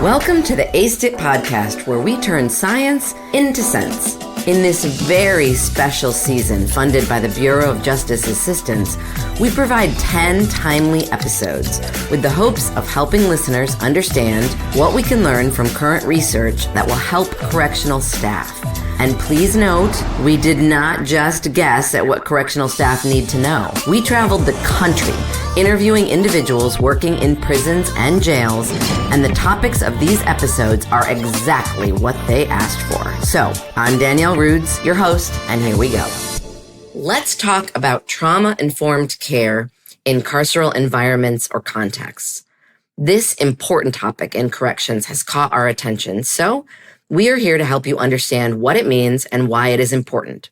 Welcome to the Aced It podcast, where we turn science into sense. In this very special season funded by the Bureau of Justice Assistance, we provide 10 timely episodes with the hopes of helping listeners understand what we can learn from current research that will help correctional staff. And please note, we did not just guess at what correctional staff need to know. We traveled the country, interviewing individuals working in prisons and jails, and the topics of these episodes are exactly what they asked for. So, I'm Danielle Rudes, your host, and here we go. Let's talk about trauma-informed care in carceral environments or contexts. This important topic in corrections has caught our attention, so we are here to help you understand what it means and why it is important.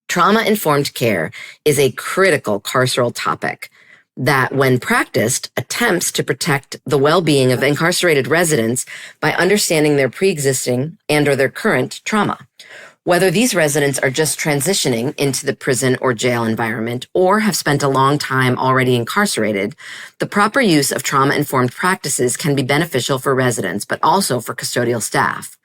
Trauma-informed care is a critical carceral topic that, when practiced, attempts to protect the well-being of incarcerated residents by understanding their pre-existing and/or their current trauma. Whether these residents are just transitioning into the prison or jail environment or have spent a long time already incarcerated, the proper use of trauma-informed practices can be beneficial for residents, but also for custodial staff.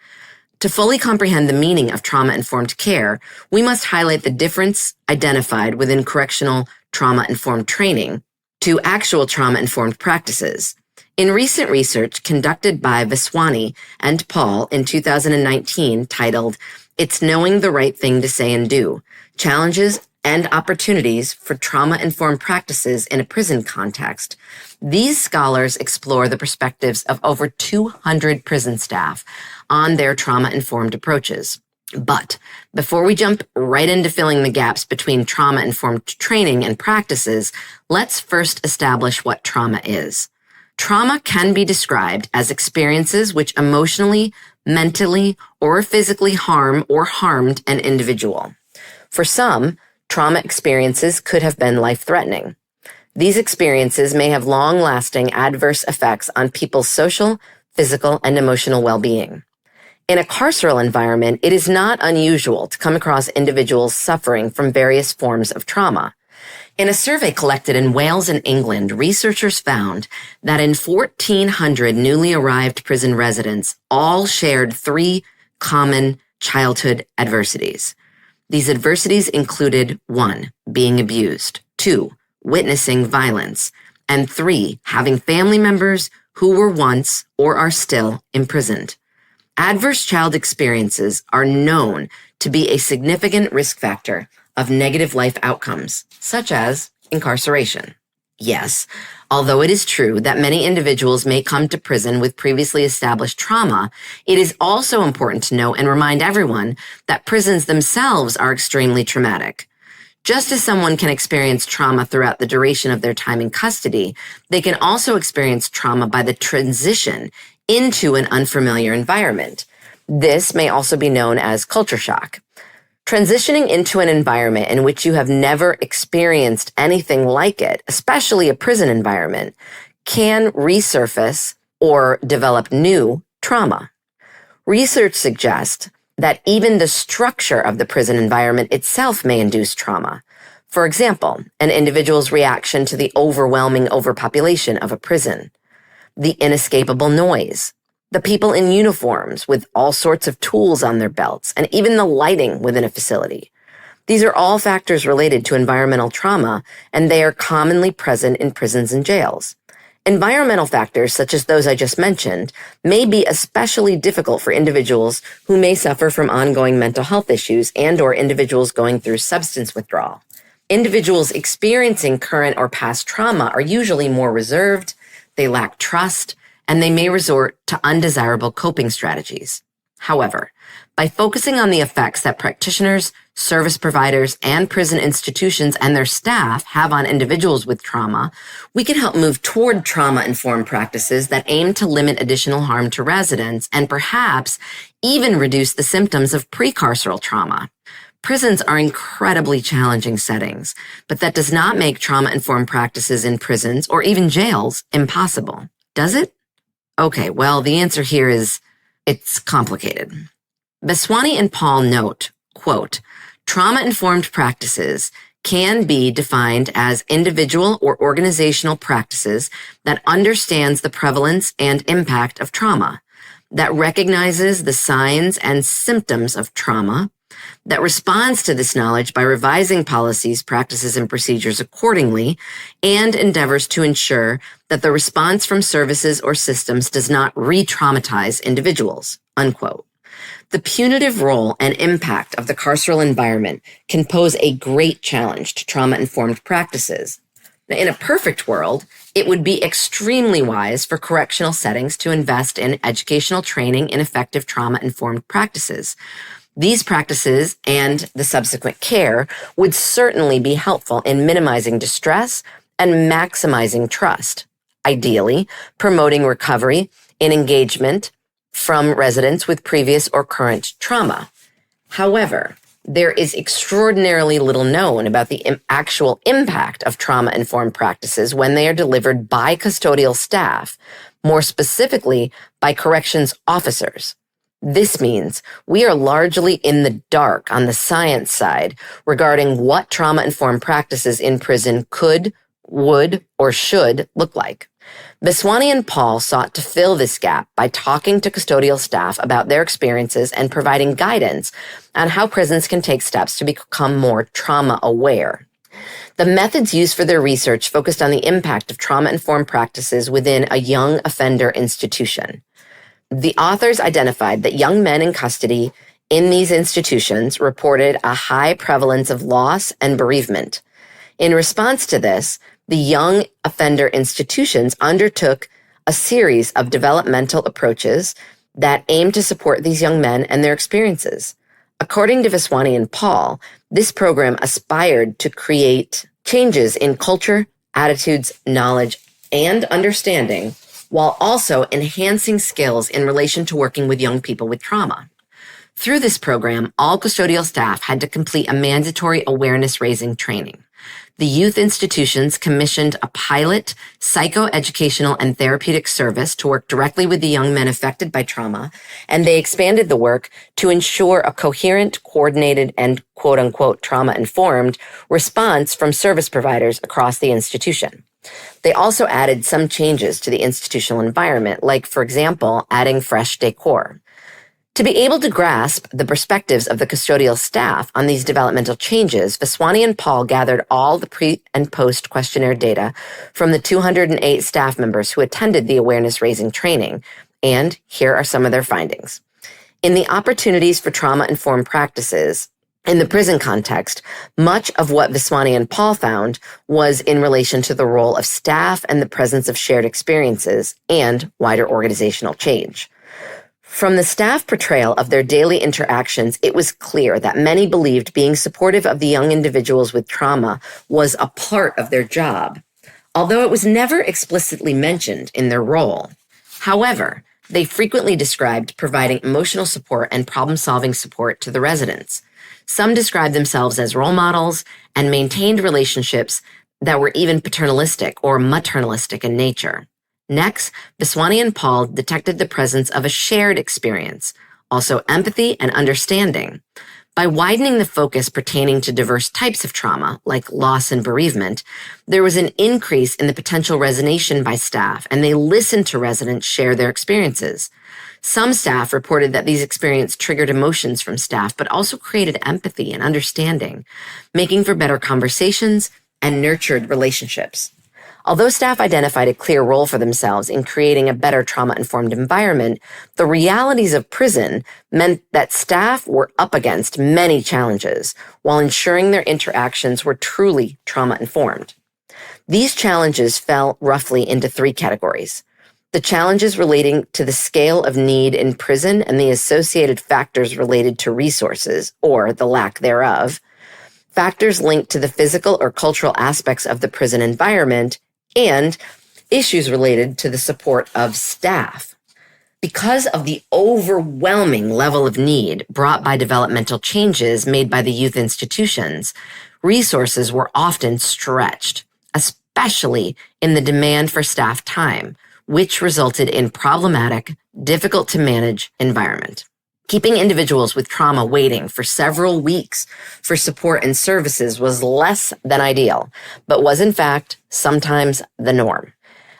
To fully comprehend the meaning of trauma-informed care, we must highlight the difference identified within correctional trauma-informed training to actual trauma-informed practices. In recent research conducted by Vaswani and Paul in 2019 titled, "It's Knowing the Right Thing to Say and Do: Challenges and Opportunities for Trauma-Informed Practices in a Prison Context," these scholars explore the perspectives of over 200 prison staff on their trauma-informed approaches. But before we jump right into filling the gaps between trauma-informed training and practices, let's first establish what trauma is. Trauma can be described as experiences which emotionally, mentally, or physically harm or harmed an individual. For some, trauma experiences could have been life-threatening. These experiences may have long-lasting adverse effects on people's social, physical, and emotional well-being. In a carceral environment, it is not unusual to come across individuals suffering from various forms of trauma. In a survey collected in Wales and England, researchers found that in 1,400 newly arrived prison residents, all shared 3 common childhood adversities. These adversities included 1, being abused, 2, witnessing violence, and 3, having family members who were once or are still imprisoned. Adverse child experiences are known to be a significant risk factor of negative life outcomes, such as incarceration. Yes, although it is true that many individuals may come to prison with previously established trauma, it is also important to note and remind everyone that prisons themselves are extremely traumatic. Just as someone can experience trauma throughout the duration of their time in custody, they can also experience trauma by the transition into an unfamiliar environment. This may also be known as culture shock. Transitioning into an environment in which you have never experienced anything like it, especially a prison environment, can resurface or develop new trauma. Research suggests that even the structure of the prison environment itself may induce trauma. For example, an individual's reaction to the overwhelming overpopulation of a prison, the inescapable noise, the people in uniforms with all sorts of tools on their belts, and even the lighting within a facility. These are all factors related to environmental trauma, and they are commonly present in prisons and jails. Environmental factors, such as those I just mentioned, may be especially difficult for individuals who may suffer from ongoing mental health issues and/or individuals going through substance withdrawal. Individuals experiencing current or past trauma are usually more reserved, they lack trust, and they may resort to undesirable coping strategies. However, by focusing on the effects that practitioners, service providers, and prison institutions and their staff have on individuals with trauma, we can help move toward trauma-informed practices that aim to limit additional harm to residents and perhaps even reduce the symptoms of precarceral trauma. Prisons are incredibly challenging settings, but that does not make trauma-informed practices in prisons or even jails impossible. Does it? Okay, well, the answer here is it's complicated. Vaswani and Paul note, quote, "Trauma-informed practices can be defined as individual or organizational practices that understands the prevalence and impact of trauma. that recognizes the signs and symptoms of trauma, that responds to this knowledge by revising policies, practices, and procedures accordingly, and endeavors to ensure that the response from services or systems does not re-traumatize individuals, unquote. The punitive role and impact of the carceral environment can pose a great challenge to trauma-informed practices. In a perfect world, it would be extremely wise for correctional settings to invest in educational training in effective trauma-informed practices. These practices and the subsequent care would certainly be helpful in minimizing distress and maximizing trust, ideally promoting recovery and engagement from residents with previous or current trauma. However, there is extraordinarily little known about the actual impact of trauma-informed practices when they are delivered by custodial staff, more specifically by corrections officers. This means we are largely in the dark on the science side regarding what trauma-informed practices in prison could, would, or should look like. Vaswani and Paul sought to fill this gap by talking to custodial staff about their experiences and providing guidance on how prisons can take steps to become more trauma-aware. The methods used for their research focused on the impact of trauma-informed practices within a young offender institution. The authors identified that young men in custody in these institutions reported a high prevalence of loss and bereavement. In response to this, the young offender institutions undertook a series of developmental approaches that aimed to support these young men and their experiences. According to Vaswani and Paul, this program aspired to create changes in culture, attitudes, knowledge, and understanding, while also enhancing skills in relation to working with young people with trauma. Through this program, all custodial staff had to complete a mandatory awareness-raising training. The youth institutions commissioned a pilot psychoeducational and therapeutic service to work directly with the young men affected by trauma, and they expanded the work to ensure a coherent, coordinated, and quote-unquote trauma-informed response from service providers across the institution. They also added some changes to the institutional environment, like, for example, adding fresh decor. To be able to grasp the perspectives of the custodial staff on these developmental changes, Vaswani and Paul gathered all the pre- and post questionnaire data from the 208 staff members who attended the awareness-raising training, and here are some of their findings. In the opportunities for trauma-informed practices, in the prison context, much of what Vaswani and Paul found was in relation to the role of staff and the presence of shared experiences and wider organizational change. From the staff portrayal of their daily interactions, it was clear that many believed being supportive of the young individuals with trauma was a part of their job, although it was never explicitly mentioned in their role. However, they frequently described providing emotional support and problem-solving support to the residents. Some described themselves as role models and maintained relationships that were even paternalistic or maternalistic in nature. Next, Vaswani and Paul detected the presence of a shared experience, also empathy and understanding. By widening the focus pertaining to diverse types of trauma, like loss and bereavement, there was an increase in the potential resonation by staff, and they listened to residents share their experiences. Some staff reported that these experiences triggered emotions from staff, but also created empathy and understanding, making for better conversations and nurtured relationships. Although staff identified a clear role for themselves in creating a better trauma-informed environment, the realities of prison meant that staff were up against many challenges while ensuring their interactions were truly trauma-informed. These challenges fell roughly into three categories: the challenges relating to the scale of need in prison and the associated factors related to resources, or the lack thereof, factors linked to the physical or cultural aspects of the prison environment, and issues related to the support of staff. Because of the overwhelming level of need brought by developmental changes made by the youth institutions, resources were often stretched, especially in the demand for staff time, which resulted in problematic, difficult to manage environment. Keeping individuals with trauma waiting for several weeks for support and services was less than ideal, but was in fact sometimes the norm.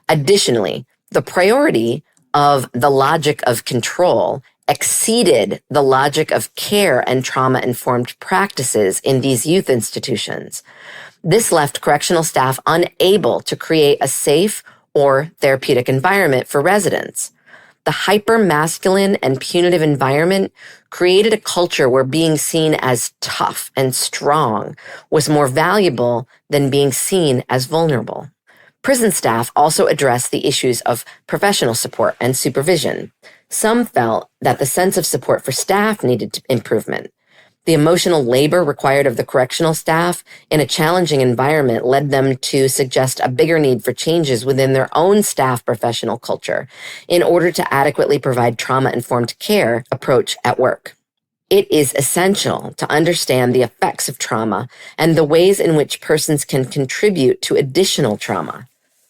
Additionally, the priority of the logic of control exceeded the logic of care and trauma-informed practices in these youth institutions. This left correctional staff unable to create a safe or therapeutic environment for residents. The hyper-masculine and punitive environment created a culture where being seen as tough and strong was more valuable than being seen as vulnerable. Prison staff also addressed the issues of professional support and supervision. Some felt that the sense of support for staff needed improvement. The emotional labor required of the correctional staff in a challenging environment led them to suggest a bigger need for changes within their own staff professional culture in order to adequately provide trauma-informed care approach at work. It is essential to understand the effects of trauma and the ways in which persons can contribute to additional trauma.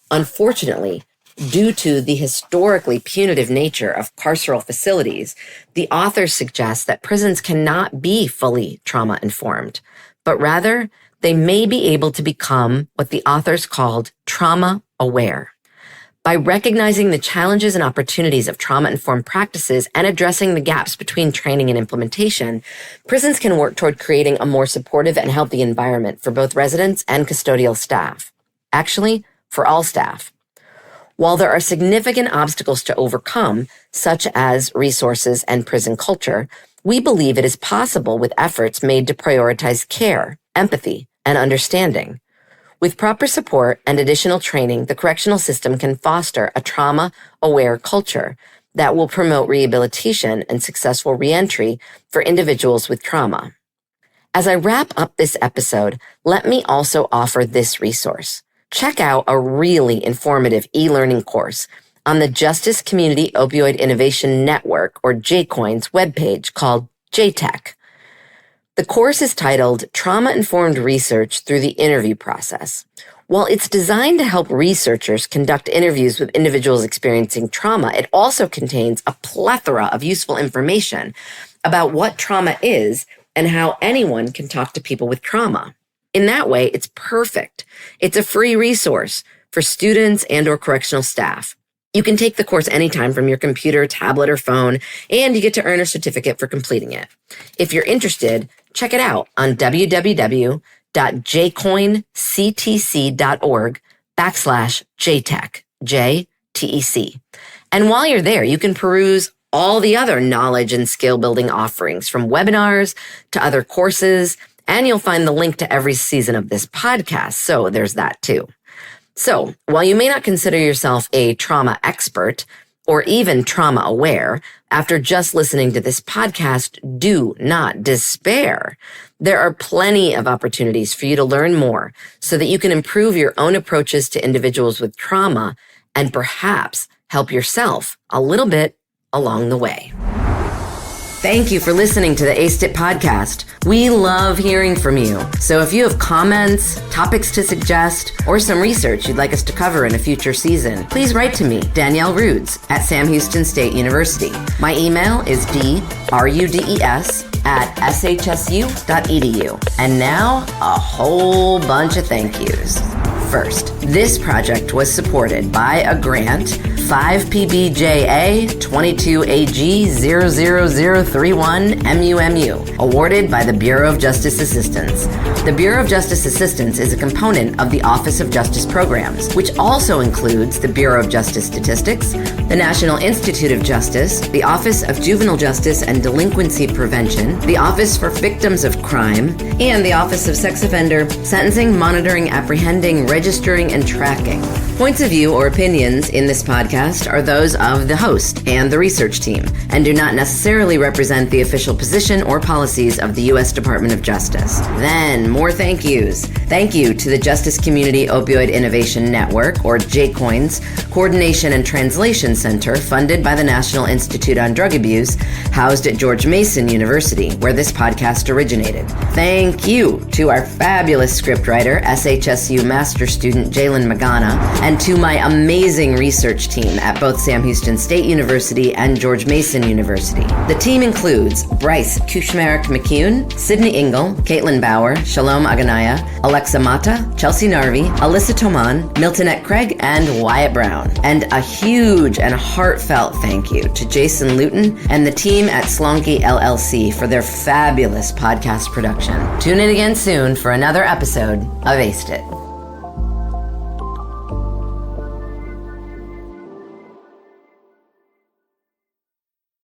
Unfortunately, due to the historically punitive nature of carceral facilities, the authors suggest that prisons cannot be fully trauma-informed, but rather they may be able to become what the authors called trauma-aware. By recognizing the challenges and opportunities of trauma-informed practices and addressing the gaps between training and implementation, prisons can work toward creating a more supportive and healthy environment for both residents and custodial staff. Actually, for all staff. While there are significant obstacles to overcome, such as resources and prison culture, we believe it is possible with efforts made to prioritize care, empathy, and understanding. With proper support and additional training, the correctional system can foster a trauma-aware culture that will promote rehabilitation and successful reentry for individuals with trauma. As I wrap up this episode, let me also offer this resource. Check out a really informative e-learning course on the Justice Community Opioid Innovation Network, or JCOIN's webpage called JTech. The course is titled Trauma-Informed Research Through the Interview Process. While it's designed to help researchers conduct interviews with individuals experiencing trauma, it also contains a plethora of useful information about what trauma is and how anyone can talk to people with trauma. In that way, it's perfect. It's a free resource for students and or correctional staff. You can take the course anytime from your computer, tablet, or phone, and you get to earn a certificate for completing it. If you're interested, check it out on www.jcoinctc.org/JTech, JTEC. And while you're there, you can peruse all the other knowledge and skill building offerings, from webinars to other courses, and you'll find the link to every season of this podcast, so there's that too. So, while you may not consider yourself a trauma expert or even trauma aware, after just listening to this podcast, do not despair. There are plenty of opportunities for you to learn more so that you can improve your own approaches to individuals with trauma and perhaps help yourself a little bit along the way. Thank you for listening to the ASTIT podcast. We love hearing from you. So if you have comments, topics to suggest, or some research you'd like us to cover in a future season, please write to me, Danielle Rudes, at Sam Houston State University. My email is drudes@shsu.edu. And now, a whole bunch of thank yous. First, this project was supported by a grant 5PBJA 22AG00031 MUMU, awarded by the Bureau of Justice Assistance. The Bureau of Justice Assistance is a component of the Office of Justice Programs, which also includes the Bureau of Justice Statistics, the National Institute of Justice, the Office of Juvenile Justice and Delinquency Prevention, the Office for Victims of Crime, and the Office of Sex Offender Sentencing, Monitoring, Apprehending, Registering, and Tracking. Points of view or opinions in this podcast are those of the host and the research team, and do not necessarily represent the official position or policies of the U.S. Department of Justice. Then, more thank yous. Thank you to the Justice Community Opioid Innovation Network, or JCOIN's Coordination and Translation Center, funded by the National Institute on Drug Abuse, housed at George Mason University, where this podcast originated. Thank you to our fabulous scriptwriter, SHSU Master Student Jalen Magana, and to my amazing research team at both Sam Houston State University and George Mason University. The team includes Bryce Kushmarek McCune, Sydney Engel, Caitlin Bauer, Shalom Aganaya, Alexa Mata, Chelsea Narvi, Alyssa Toman, Miltonette Craig, and Wyatt Brown. And a huge and heartfelt thank you to Jason Luton and the team at Slonky LLC for their fabulous podcast production. Tune in again soon for another episode of Aced It.